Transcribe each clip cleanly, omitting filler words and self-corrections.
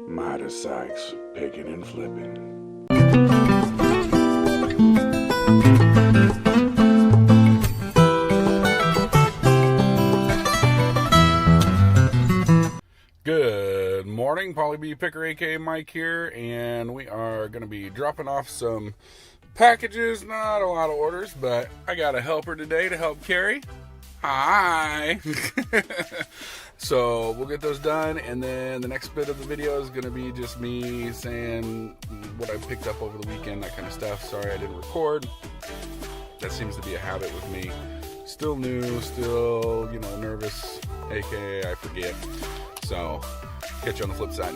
Midersikes, picking and flipping. Good morning, Pauly B Picker, aka Mike here, and we are going to be dropping off some packages. Not a lot of orders, but I got a helper today to help carry. Hi! So we'll get those done, and then the next bit of the video is going to be just me saying what I picked up over the weekend, that kind of stuff. Sorry I didn't record. That seems to be a habit with me. Still new, still, nervous, aka I forget. So, catch you on the flip side.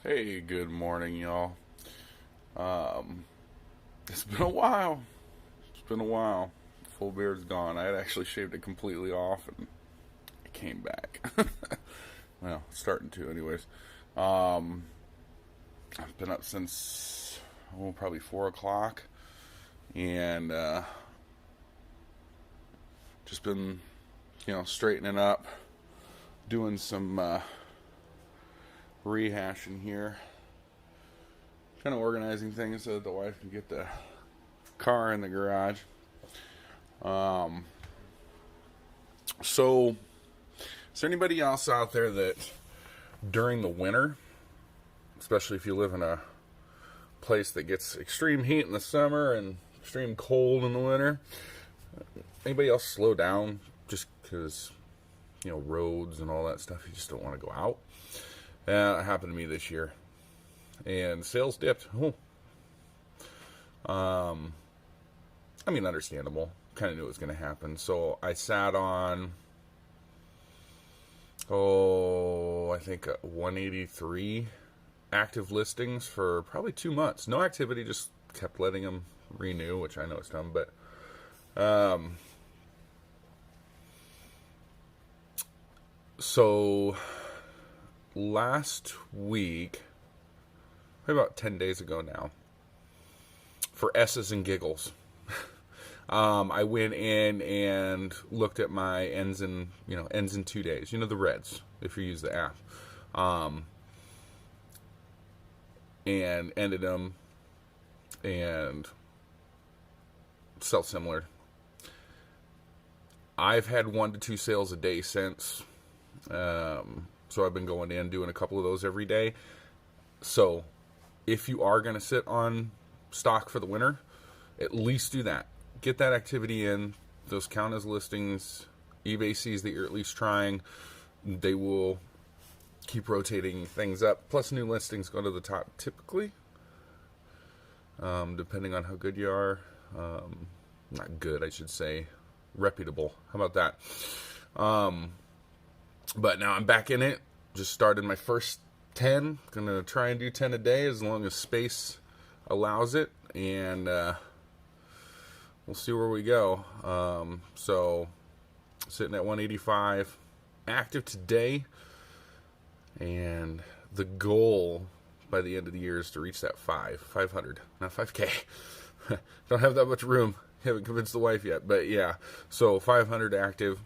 Hey, good morning, y'all. It's been a while. It's been a while. Full beard's gone. I had actually shaved it completely off, and it came back. Well, starting to, anyways. I've been up since probably 4 o'clock, and just been, straightening up, doing some rehashing here, kind of organizing things so that the wife can get the car in the garage. So is there anybody else out there that during the winter, especially if you live in a place that gets extreme heat in the summer and extreme cold in the winter, anybody else slow down just because, roads and all that stuff, you just don't want to go out? It happened to me this year, and sales dipped. Understandable. Kind of knew it was going to happen. So I sat on, I think 183 active listings for probably 2 months. No activity, just kept letting them renew, which I know it's dumb, but so last week, about 10 days ago now, for S's and giggles, I went in and looked at my ends in 2 days. The reds, if you use the app. And ended them and self-similar. I've had 1 to 2 sales a day since. So I've been going in doing a couple of those every day. So if you are going to sit on stock for the winter, at least do that. Get that activity in. Those count as listings. eBay sees that you're at least trying. They will keep rotating things up. Plus new listings go to the top typically. Depending on how good you are. Not good, I should say. Reputable. How about that? But now I'm back in it. Just started my first 10. Gonna try and do 10 a day as long as space allows it. And we'll see where we go. So sitting at 185. Active today. And the goal by the end of the year is to reach that 500. Not 5K. Don't have that much room. Haven't convinced the wife yet. But yeah. So 500 active.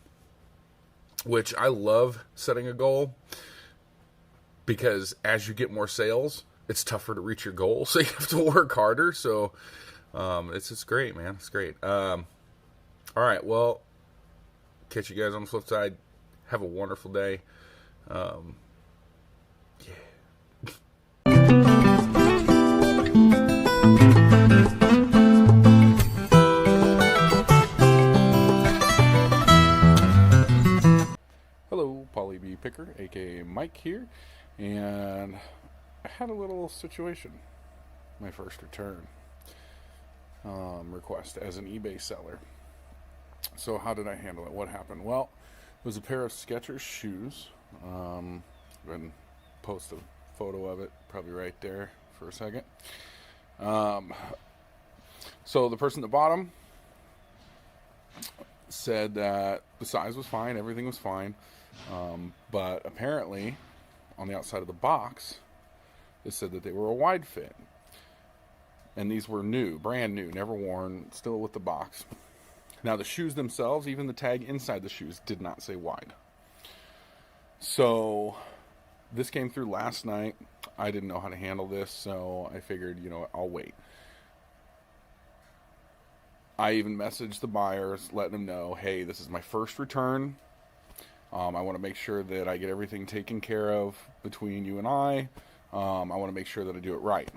Which I love setting a goal, because as you get more sales, it's tougher to reach your goal, so you have to work harder. So it's just great, man. It's great. All right, well, catch you guys on the flip side. Have a wonderful day. Hello, Pauly B Picker, aka Mike here, and I had a little situation. My first return request as an eBay seller. So how did I handle it? What happened? Well, it was a pair of Skechers shoes. I'm going to post a photo of it, probably right there for a second. So the person at the bottom said that the size was fine, everything was fine. But apparently, on the outside of the box, it said that they were a wide fit. And these were new, brand new, never worn, still with the box. Now, the shoes themselves, even the tag inside the shoes, did not say wide. So, this came through last night. I didn't know how to handle this, so I figured, I'll wait. I even messaged the buyers, letting them know, hey, this is my first return. I want to make sure that I get everything taken care of between you and I. I want to make sure that I do it right.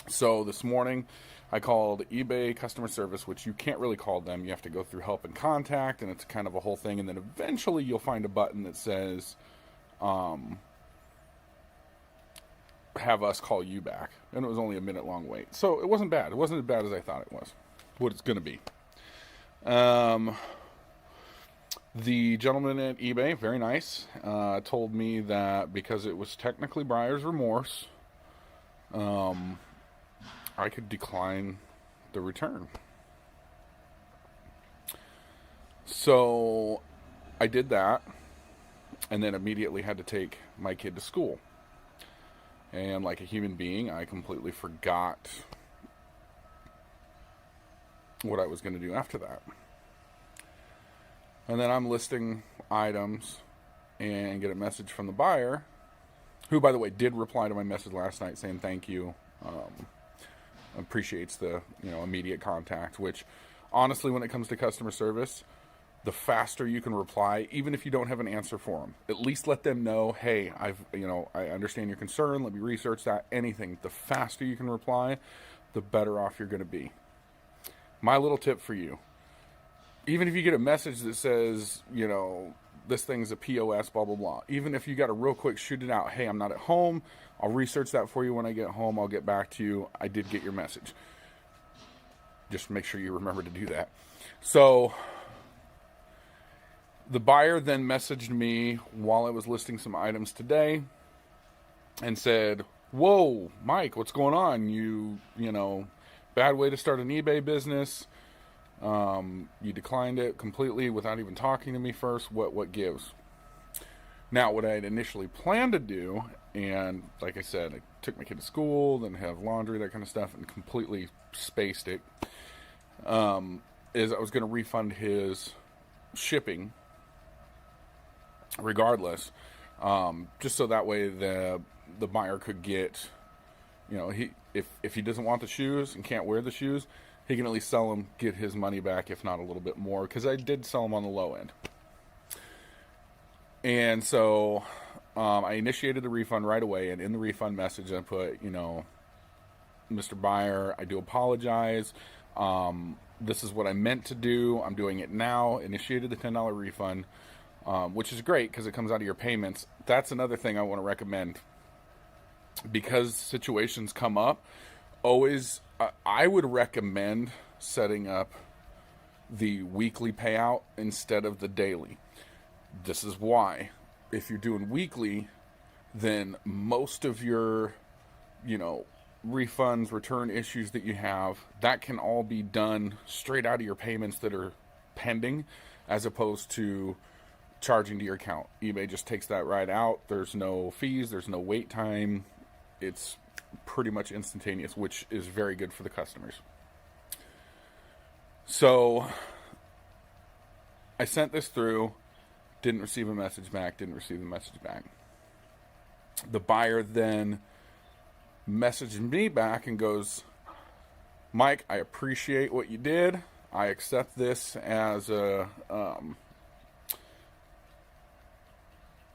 So this morning, I called eBay customer service, which you can't really call them. You have to go through help and contact, and it's kind of a whole thing. And then eventually you'll find a button that says, have us call you back. And it was only a minute-long wait. So it wasn't bad. It wasn't as bad as I thought it was. What it's going to be. The gentleman at eBay, very nice, told me that because it was technically buyer's remorse, I could decline the return. So I did that, and then immediately had to take my kid to school. And like a human being, I completely forgot what I was going to do after that. And then I'm listing items and get a message from the buyer, who, by the way, did reply to my message last night saying thank you. Appreciates the immediate contact, which honestly, when it comes to customer service, the faster you can reply, even if you don't have an answer for them, at least let them know, hey, I understand your concern. Let me research that. Anything. The faster you can reply, the better off you're going to be. My little tip for you: even if you get a message that says, this thing's a POS, blah blah blah. Even if you got to real quick shoot it out, hey, I'm not at home. I'll research that for you when I get home. I'll get back to you. I did get your message. Just make sure you remember to do that. So the buyer then messaged me while I was listing some items today and said, whoa, Mike, what's going on? You bad way to start an eBay business. You declined it completely without even talking to me first. What gives? Now, what I had initially planned to do, and like I said, I took my kid to school, then have laundry, that kind of stuff, and completely spaced it, is I was going to refund his shipping regardless, just so that way the buyer could get, if he doesn't want the shoes and can't wear the shoes, he can at least sell them, get his money back, if not a little bit more, because I did sell them on the low end. And so I initiated the refund right away, and in the refund message I put, Mr. Buyer, I do apologize. This is what I meant to do. I'm doing it now. Initiated the $10 refund, which is great because it comes out of your payments. That's another thing I want to recommend. Because situations come up, always, I would recommend setting up the weekly payout instead of the daily. This is why. If you're doing weekly, then most of your, refunds, return issues that you have, that can all be done straight out of your payments that are pending, as opposed to charging to your account. eBay just takes that right out. There's no fees. There's no wait time. It's pretty much instantaneous, which is very good for the customers. So I sent this through, didn't receive a message back, The buyer then messaged me back and goes, Mike, I appreciate what you did. I accept this as a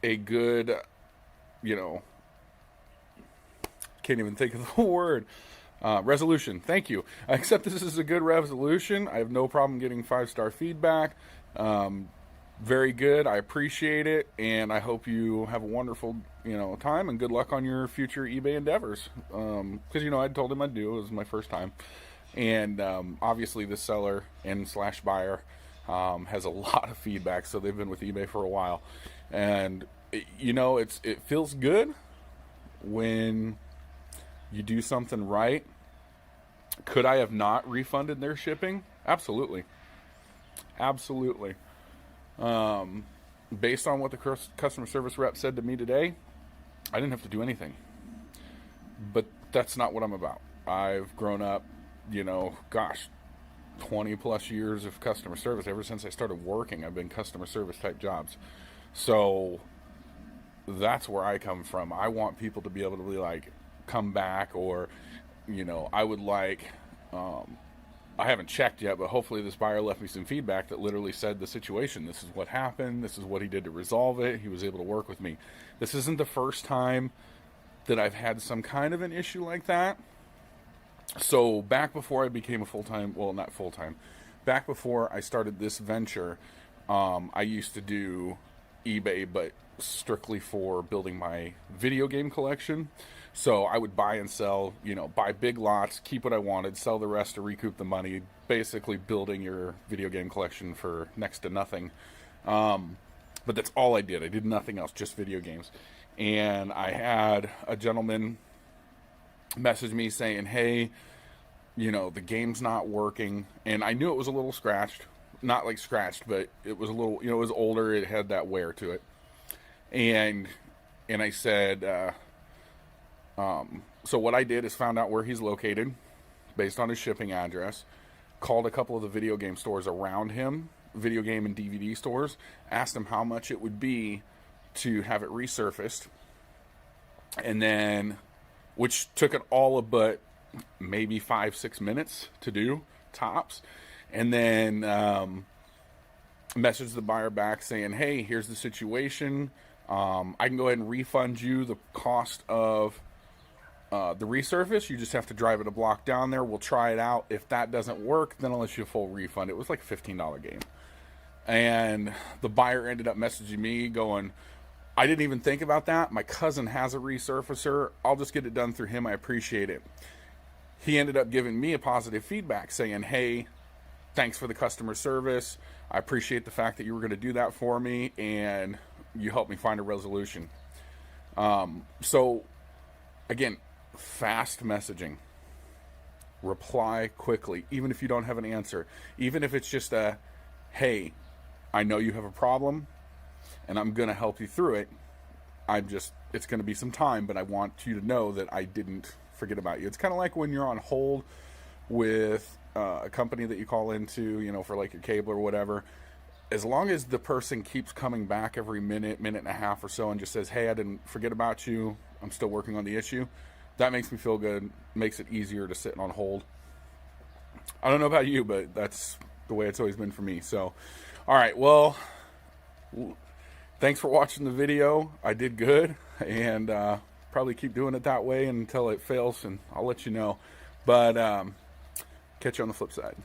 good, can't even think of the word, resolution. Thank you. I accept this as a good resolution. I have no problem getting 5-star feedback. Very good. I appreciate it, and I hope you have a wonderful, time, and good luck on your future eBay endeavors. Because I told him I'd do. It was my first time, and obviously the seller and / buyer has a lot of feedback, so they've been with eBay for a while, and it feels good when you do something right. Could I have not refunded their shipping? Absolutely. Based on what the customer service rep said to me today, I didn't have to do anything. But that's not what I'm about. I've grown up, 20 plus years of customer service. Ever since I started working, I've been customer service type jobs. So that's where I come from. I want people to be able to be like, come back, or, I would like, I haven't checked yet, but hopefully this buyer left me some feedback that literally said the situation. This is what happened. This is what he did to resolve it. He was able to work with me. This isn't the first time that I've had some kind of an issue like that. So back before I became back before I started this venture, I used to do eBay, but strictly for building my video game collection. So I would buy and sell, buy big lots, keep what I wanted, sell the rest to recoup the money, basically building your video game collection for next to nothing. But that's all I did. I did nothing else, just video games. And I had a gentleman message me saying, hey, you know, the game's not working. And I knew it was a little scratched. Not like scratched, but it was a little, you know, it was older. It had that wear to it. And I said, so what I did is found out where he's located based on his shipping address, called a couple of the video game stores around him, video game and DVD stores, asked him how much it would be to have it resurfaced, and then, which took it all but maybe 5-6 minutes to do, tops, and then messaged the buyer back saying, hey, here's the situation. I can go ahead and refund you the cost of the resurface. You just have to drive it a block down there. We'll try it out. If that doesn't work, then I'll issue a full refund. It was like a $15 game. And the buyer ended up messaging me going, I didn't even think about that. My cousin has a resurfacer. I'll just get it done through him. I appreciate it. He ended up giving me a positive feedback saying, hey, thanks for the customer service. I appreciate the fact that you were going to do that for me, and you helped me find a resolution. So, again, fast messaging. Reply quickly, even if you don't have an answer. Even if it's just a, hey, I know you have a problem, and I'm going to help you through it. It's going to be some time, but I want you to know that I didn't forget about you. It's kind of like when you're on hold with a company that you call into, you know, for like your cable or whatever. As long as the person keeps coming back every minute and a half or so and just says, hey, I didn't forget about you, I'm still working on the issue, that makes me feel good, makes it easier to sit on hold. I don't know about you, but that's the way it's always been for me. So, all right, well, thanks for watching the video. I did good, and probably keep doing it that way until it fails, and I'll let you know. But catch you on the flip side.